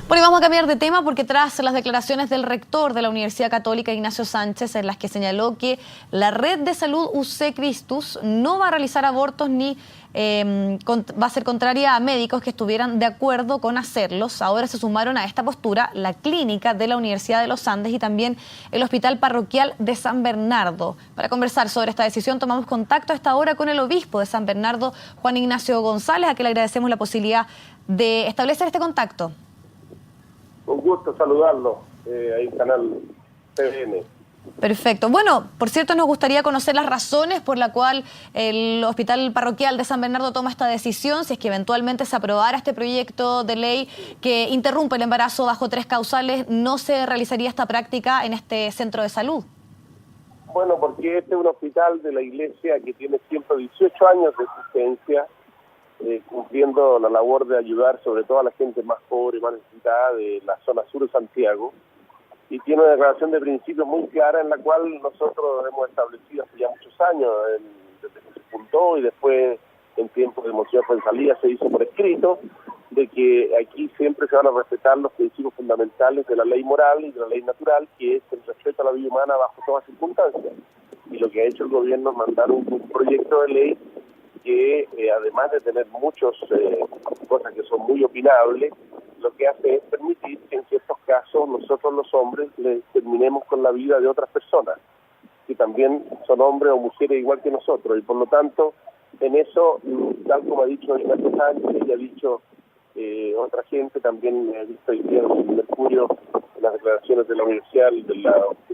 Bueno, y vamos a cambiar de tema porque tras las declaraciones del rector de la Universidad Católica, Ignacio Sánchez, en las que señaló que la red de salud UC Christus no va a realizar abortos ni va a ser contraria a médicos que estuvieran de acuerdo con hacerlos. Ahora se sumaron a esta postura la clínica de la Universidad de los Andes y también el Hospital Parroquial de San Bernardo. Para conversar sobre esta decisión tomamos contacto a esta hora con el obispo de San Bernardo, Juan Ignacio González, a quien le agradecemos la posibilidad de establecer este contacto. Un gusto saludarlo ahí en Canal TVN. Perfecto. Bueno, por cierto, nos gustaría conocer las razones por la cual el Hospital Parroquial de San Bernardo toma esta decisión, si es que eventualmente se aprobara este proyecto de ley que interrumpe el embarazo bajo 3 causales, ¿no se realizaría esta práctica en este centro de salud? Bueno, porque este es un hospital de la Iglesia que tiene 118 años de existencia, cumpliendo la labor de ayudar sobre todo a la gente más pobre, más necesitada de la zona sur de Santiago, y tiene una declaración de principios muy clara en la cual nosotros hemos establecido hace ya muchos años, desde que se fundó y después en tiempos de moción salida se hizo por escrito, de que aquí siempre se van a respetar los principios fundamentales de la ley moral y de la ley natural, que es el respeto a la vida humana bajo todas circunstancias. Y lo que ha hecho el gobierno es mandar un proyecto de ley que además de tener muchas cosas que son muy opinables, lo que hace es permitir que en ciertos casos nosotros los hombres le terminemos con la vida de otras personas, que también son hombres o mujeres igual que nosotros, y por lo tanto, en eso, tal como ha dicho Ignacio Sánchez y ha dicho otra gente, también he visto hoy día en Mercurio, en las declaraciones de la Universidad, de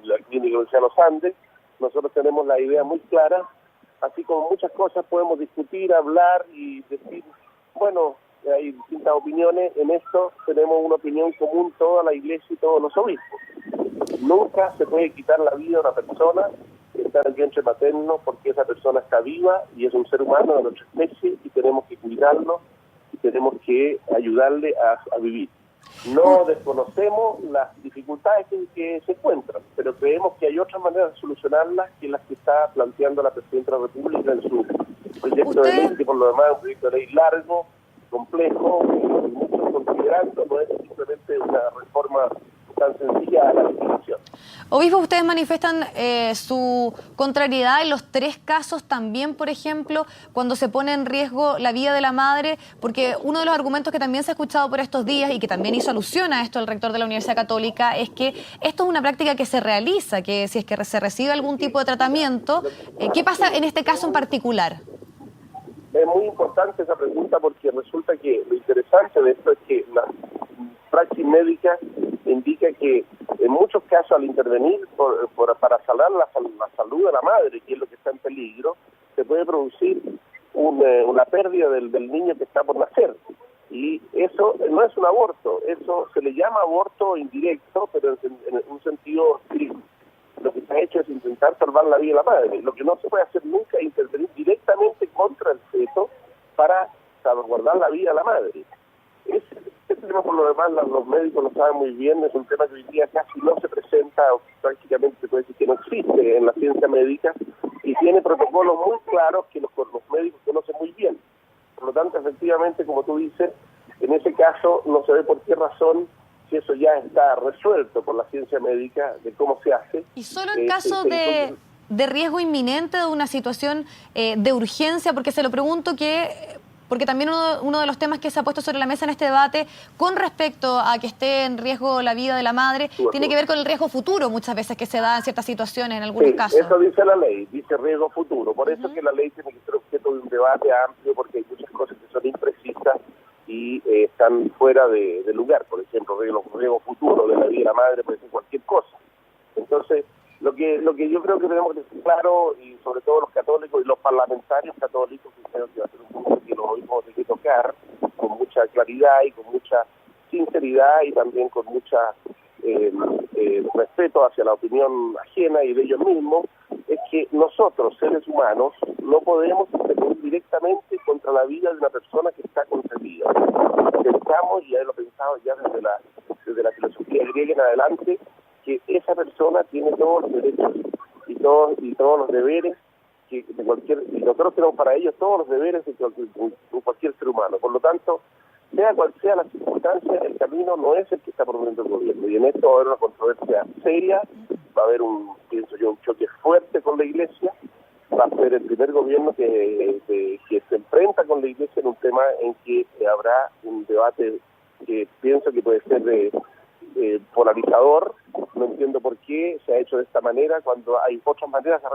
la Clínica de la Universidad de los Andes, nosotros tenemos la idea muy clara. Así como muchas cosas podemos discutir, hablar y decir, bueno, hay distintas opiniones, en esto tenemos una opinión común toda la Iglesia y todos los obispos. Nunca se puede quitar la vida a una persona que está en el vientre materno porque esa persona está viva y es un ser humano de nuestra especie y tenemos que cuidarlo y tenemos que ayudarle a vivir. No desconocemos las dificultades que se encuentran, pero creemos que hay otras maneras de solucionarlas que las que está planteando la Presidenta de la República en su proyecto de ley, que por lo demás es un proyecto de ley largo, complejo, mucho considerando, no es simplemente una reforma tan sencilla a la legislación. Obispo, ustedes manifiestan su contrariedad en los 3 casos también, por ejemplo, cuando se pone en riesgo la vida de la madre, porque uno de los argumentos que también se ha escuchado por estos días y que también hizo alusión a esto el rector de la Universidad Católica es que esto es una práctica que se realiza, que si es que se recibe algún tipo de tratamiento, ¿qué pasa en este caso en particular? Es muy importante esa pregunta porque resulta que lo interesante de esto es que la praxis médica indica que en muchos casos al intervenir para salvar la salud de la madre, que es lo que está en peligro, se puede producir una pérdida del niño que está por nacer. Y eso no es un aborto, eso se le llama aborto indirecto, pero en un sentido estricto. Lo que se ha hecho es intentar salvar la vida de la madre. Lo que no se puede hacer nunca es intervenir directamente contra el feto para salvaguardar la vida de la madre. Este tema, por lo demás, los médicos lo saben muy bien, es un tema que hoy día casi no se presenta, o prácticamente se puede decir que no existe en la ciencia médica, y tiene protocolos muy claros que los médicos conocen muy bien. Por lo tanto, efectivamente, como tú dices, en ese caso no se ve por qué razón, si eso ya está resuelto por la ciencia médica, de cómo se hace. Y solo en caso de riesgo inminente, de una situación de urgencia, porque se lo pregunto porque también uno de los temas que se ha puesto sobre la mesa en este debate con respecto a que esté en riesgo la vida de la madre, tiene que ver con el riesgo futuro muchas veces que se da en ciertas situaciones, en algunos casos. Eso dice la ley, dice riesgo futuro. Por eso es que la ley tiene que ser objeto de un debate amplio porque hay muchas cosas que son imprecisas y están fuera de lugar. Por ejemplo, riesgo futuro de la vida de la madre puede ser cualquier cosa. Entonces, lo que yo creo que tenemos que tener claro, y sobre todo los católicos y los parlamentarios católicos, que creo que va a ser un punto que los oímos de que tocar con mucha claridad y con mucha sinceridad y también con mucha respeto hacia la opinión ajena y de ellos mismos, es que nosotros, seres humanos, no podemos intervenir directamente contra la vida de una persona que está concebida. Pensamos, y ya lo he pensado ya desde la filosofía griega en adelante, que esa persona tiene todos los derechos y todos los deberes y nosotros tenemos para ellos todos los deberes de cualquier ser humano. Por lo tanto, sea cual sea la circunstancia, el camino no es el que está proponiendo el gobierno. Y en esto va a haber una controversia seria, va a haber pienso yo, un choque fuerte con la Iglesia. Va a ser el primer gobierno que se enfrenta con la Iglesia en un tema en que habrá un debate que pienso que puede ser polarizador. No entiendo por qué se ha hecho de esta manera cuando hay otras maneras de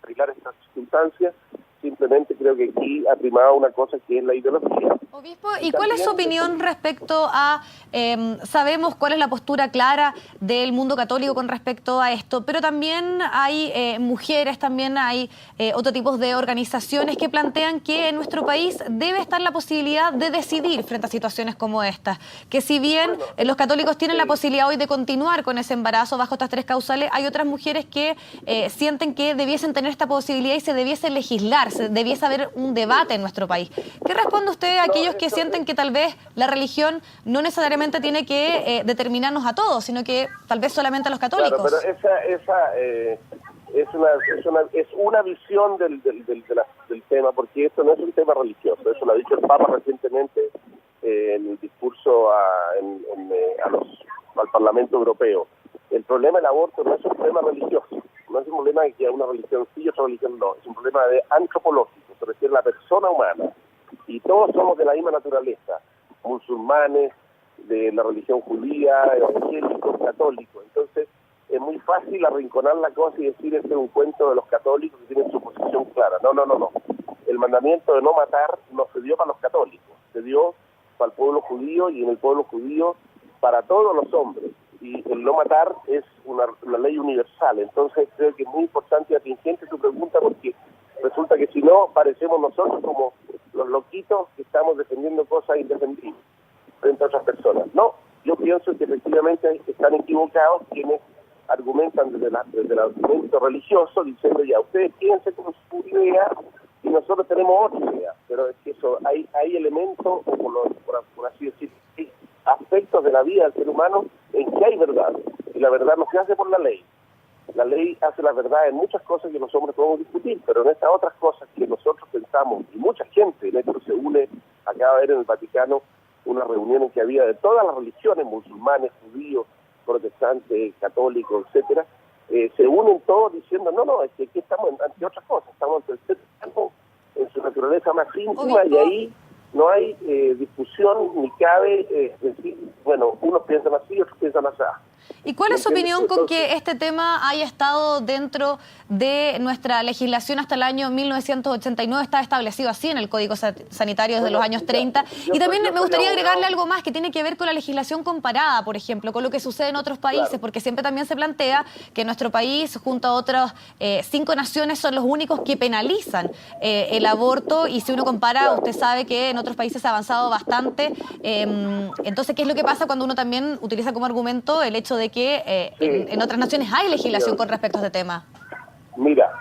arreglar estas circunstancias. Simplemente creo que aquí ha primado una cosa que es la ideología. Obispo, ¿y cuál es su opinión respecto a, sabemos cuál es la postura clara del mundo católico con respecto a esto, pero también hay mujeres, también hay otro tipo de organizaciones que plantean que en nuestro país debe estar la posibilidad de decidir frente a situaciones como estas, que si bien los católicos tienen la posibilidad hoy de continuar con ese embarazo bajo estas 3 causales, hay otras mujeres que sienten que debiesen tener esta posibilidad y se debiese legislar, debiese haber un debate en nuestro país. ¿Qué responde usted a aquellos que sienten que tal vez la religión no necesariamente tiene que determinarnos a todos, sino que tal vez solamente a los católicos? Claro, pero esa es una visión del tema, porque esto no es un tema religioso. Eso lo ha dicho el Papa recientemente en el discurso al Parlamento Europeo. El problema del aborto no es un problema religioso, no es un problema de que una religión sí y otra religión no, es un problema antropológico, se refiere a la persona humana, y todos somos de la misma naturaleza, musulmanes, de la religión judía, evangélicos, católicos. Entonces es muy fácil arrinconar la cosa y decir este es un cuento de los católicos que tienen su posición clara. No. El mandamiento de no matar no se dio para los católicos, se dio para el pueblo judío, y en el pueblo judío para todos los hombres. Y el no matar es una ley universal. Entonces creo que es muy importante y atingente tu pregunta, porque resulta que si no, parecemos nosotros como los loquitos que estamos defendiendo cosas indefendibles frente a otras personas. No, yo pienso que efectivamente están equivocados quienes argumentan desde el argumento religioso, diciendo ya, ustedes piensen con su idea y nosotros tenemos otra idea. Pero es que eso, hay elementos, o por así decir, aspectos de la vida del ser humano en que hay verdad, y la verdad no se hace por la ley. La ley hace la verdad en muchas cosas que los hombres podemos discutir, pero en estas otras cosas que nosotros pensamos, y mucha gente en esto se une, acaba de ver en el Vaticano una reunión en que había de todas las religiones, musulmanes, judíos, protestantes, católicos, etcétera, se unen todos diciendo, no, es que aquí estamos ante otras cosas, estamos ante el ser humano en su naturaleza más íntima, y ahí no hay discusión ni cabe decir, bueno, unos piensan así, otros piensan así. ¿Y cuál es su opinión con que este tema haya estado dentro de nuestra legislación hasta el año 1989? Está establecido así en el Código Sanitario desde los años 30. Y también me gustaría agregarle algo más que tiene que ver con la legislación comparada, por ejemplo, con lo que sucede en otros países, porque siempre también se plantea que nuestro país, junto a otras 5 naciones, son los únicos que penalizan el aborto, y si uno compara, usted sabe que en otros países ha avanzado bastante. Entonces, ¿qué es lo que pasa cuando uno también utiliza como argumento el hecho de que en otras naciones hay legislación con respecto a este tema? Mira,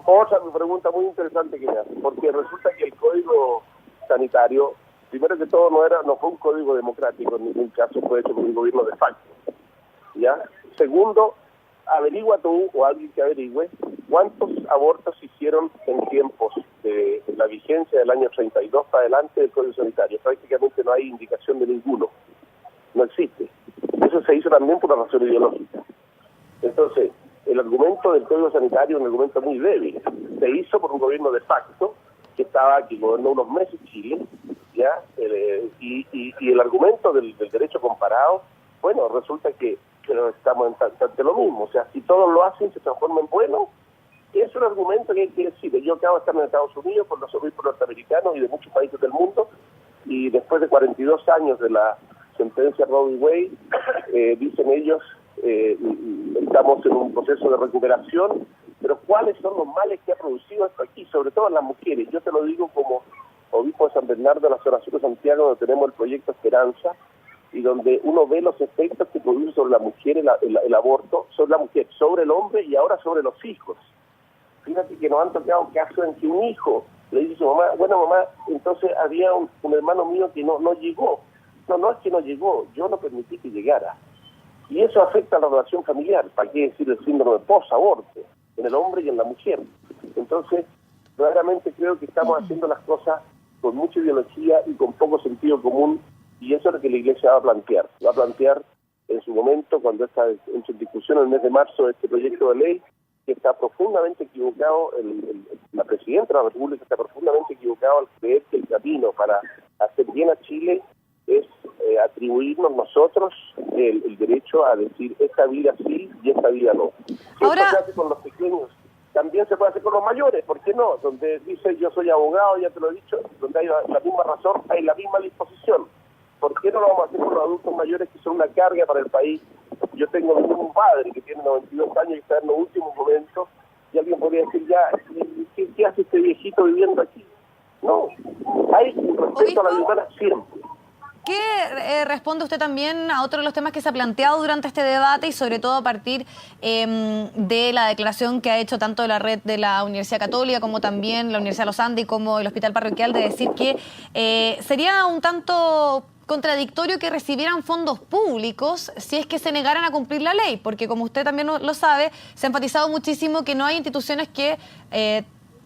otra pregunta muy interesante que me hace, porque resulta que el Código Sanitario, primero que todo, no fue un código democrático, en ningún caso fue hecho por un gobierno de facto, ¿ya? Segundo, averigua tú, o alguien que averigüe, cuántos abortos hicieron en tiempos de la vigencia del año 32 para adelante del Código Sanitario. Prácticamente no hay indicación de ninguno, no existe. Eso se hizo también por una razón ideológica. Entonces, el argumento del Código Sanitario es un argumento muy débil. Se hizo por un gobierno de facto que gobernó unos meses Chile, ¿ya? Y el argumento del derecho comparado, bueno, resulta que estamos ante lo mismo. O sea, si todos lo hacen, se transforma en bueno. Es un argumento que hay que decir. Yo acabo de estar en Estados Unidos por los obispos norteamericanos y de muchos países del mundo, y después de 42 años de la sentencia Roe v. Wade, dicen ellos, estamos en un proceso de recuperación, pero ¿cuáles son los males que ha producido esto aquí? Sobre todo en las mujeres. Yo te lo digo como obispo de San Bernardo de la Zona Sur de Santiago, donde tenemos el proyecto Esperanza, y donde uno ve los efectos que produce sobre la mujer el aborto, sobre la mujer, sobre el hombre y ahora sobre los hijos. Fíjate que nos han tocado casos en que un hijo le dice a su mamá, bueno mamá, entonces había un hermano mío que no llegó. No es que no llegó, yo no permití que llegara. Y eso afecta a la relación familiar, ¿para qué decir el síndrome de posaborto? En el hombre y en la mujer. Entonces, verdaderamente creo que estamos haciendo las cosas con mucha ideología y con poco sentido común Y eso es lo que la Iglesia va a plantear. Va a plantear en su momento, cuando está en su discusión en el mes de marzo, este proyecto de ley, que está profundamente equivocado, la Presidenta de la República está profundamente equivocado al creer que el camino para hacer bien a Chile es atribuirnos nosotros el derecho a decir esta vida sí y esta vida no. Si ahora esto se hace con los pequeños, también se puede hacer con los mayores, ¿por qué no? Donde dice yo soy abogado, ya te lo he dicho, donde hay la misma razón, hay la misma disposición. ¿Por qué no lo vamos a hacer con los adultos mayores que son una carga para el país? Yo tengo un padre que tiene 92 años y está en los últimos momentos, y alguien podría decir ya, ¿qué hace este viejito viviendo aquí? No, hay un respeto a la vida siempre. ¿Qué responde usted también a otro de los temas que se ha planteado durante este debate y sobre todo a partir de la declaración que ha hecho tanto la red de la Universidad Católica como también la Universidad de los Andes y como el Hospital Parroquial de decir que sería un tanto contradictorio que recibieran fondos públicos si es que se negaran a cumplir la ley? Porque como usted también lo sabe, se ha enfatizado muchísimo que no hay instituciones que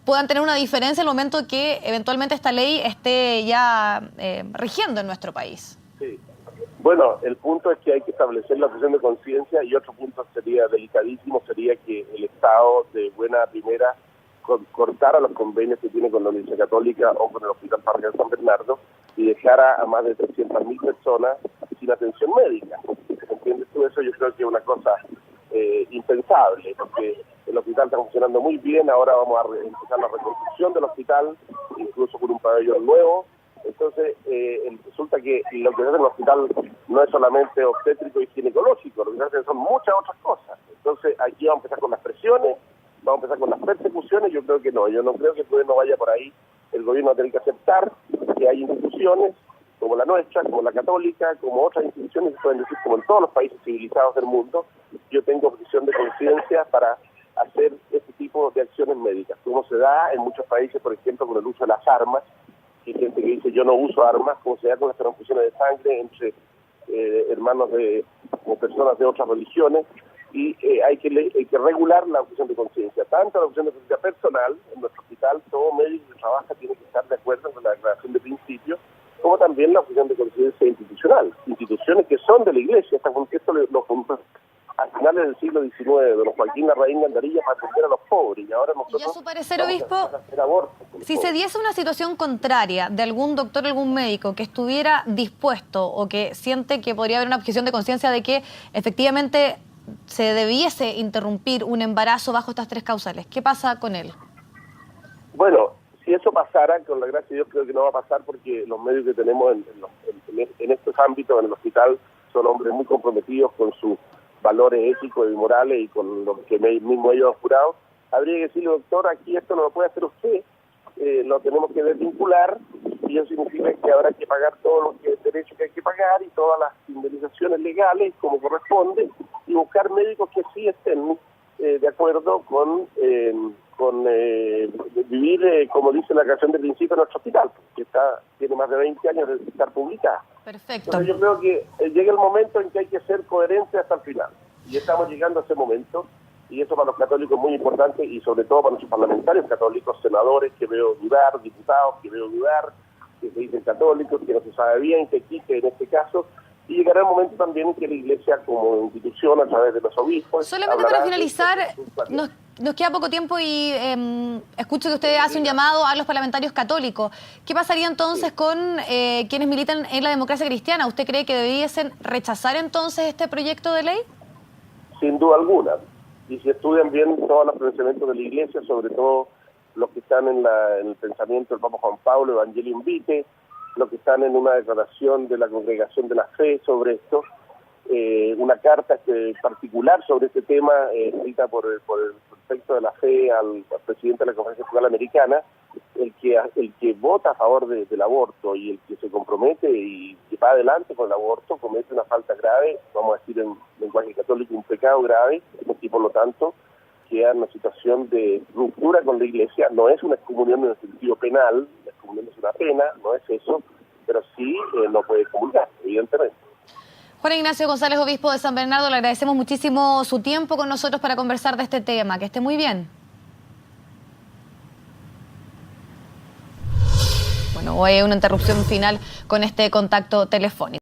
puedan tener una diferencia en el momento que eventualmente esta ley esté ya rigiendo en nuestro país. Sí. Bueno, el punto es que hay que establecer la objeción de conciencia, y otro punto sería delicadísimo, sería que el Estado de buena primera cortara los convenios que tiene con la Universidad Católica o con el Hospital Parroquial San Bernardo y dejara a más de 300.000 personas sin atención médica. ¿Entiendes tú eso? Yo creo que es una cosa impensable, porque el hospital está funcionando muy bien. Ahora vamos a empezar la reconstrucción del hospital, incluso con un pabellón nuevo. Entonces, resulta que lo que hace en el hospital no es solamente obstétrico y ginecológico, lo que hace son muchas otras cosas. Entonces, aquí vamos a empezar con las presiones, vamos a empezar con las persecuciones. Yo creo que no, yo no creo que el gobierno vaya por ahí. El gobierno va a tener que aceptar que hay instituciones como la nuestra, como la católica, como otras instituciones, se pueden decir como en todos los países civilizados del mundo. Yo tengo objeción de conciencia para hacer este tipo de acciones médicas, como se da en muchos países, por ejemplo, con el uso de las armas. Hay gente que dice yo no uso armas, como se da con las transfusiones de sangre entre hermanos o personas de otras religiones, y hay que regular la objeción de conciencia, tanto la objeción de conciencia personal. En nuestro hospital todo médico que trabaja tiene que estar de acuerdo con la declaración de principios, como también la objeción de conciencia institucional, instituciones que son de la Iglesia. Esto lo compró a finales del siglo XIX, don Joaquín Larraín Gandarilla, para atender a los pobres, y ahora nosotros... ¿Y a su parecer, obispo, si se diese una situación contraria de algún doctor, algún médico que estuviera dispuesto o que siente que podría haber una objeción de conciencia de que efectivamente se debiese interrumpir un embarazo bajo estas tres causales, qué pasa con él? Bueno, si eso pasara, con la gracia de Dios creo que no va a pasar, porque los medios que tenemos en estos ámbitos, en el hospital, son hombres muy comprometidos con sus valores éticos y morales y con lo que mismo ellos han jurado. Habría que decirle, doctor, aquí esto no lo puede hacer usted, lo tenemos que desvincular, y eso significa que habrá que pagar todos los derechos que hay que pagar y todas las indemnizaciones legales como corresponde, y buscar médicos que sí estén de acuerdo con vivir, como dice la canción de principio, en nuestro hospital, que tiene más de 20 años de estar publicada. Perfecto. Entonces yo creo que llega el momento en que hay que ser coherente hasta el final, y estamos llegando a ese momento, y eso para los católicos es muy importante, y sobre todo para nuestros parlamentarios católicos, senadores que veo dudar, diputados que veo dudar, que se dicen católicos, que no se sabe bien, que en este caso. Y llegará el momento también en que la Iglesia como institución, a través de los obispos... Solamente para finalizar, nos queda poco tiempo y escucho que usted hace un llamado a los parlamentarios católicos. ¿Qué pasaría entonces con quienes militan en la democracia cristiana? ¿Usted cree que debiesen rechazar entonces este proyecto de ley? Sin duda alguna. Y si estudian bien todos los pronunciamientos de la Iglesia, sobre todo los que están en el pensamiento del Papa Juan Pablo, Evangelium Vitae, los que están en una declaración de la Congregación de la Fe sobre esto, una carta particular sobre este tema, escrita por el prefecto de la Fe al presidente de la Conferencia Episcopal Americana, el que vota a favor del aborto y el que se compromete y que va adelante con el aborto, comete una falta grave, vamos a decir en lenguaje católico, un pecado grave, y por lo tanto queda en una situación de ruptura con la Iglesia. No es una excomunión en el sentido penal, la excomunión es una pena, no es eso, pero sí no puede comulgar, evidentemente. Juan Ignacio González, obispo de San Bernardo, le agradecemos muchísimo su tiempo con nosotros para conversar de este tema. Que esté muy bien. Bueno, una interrupción final con este contacto telefónico.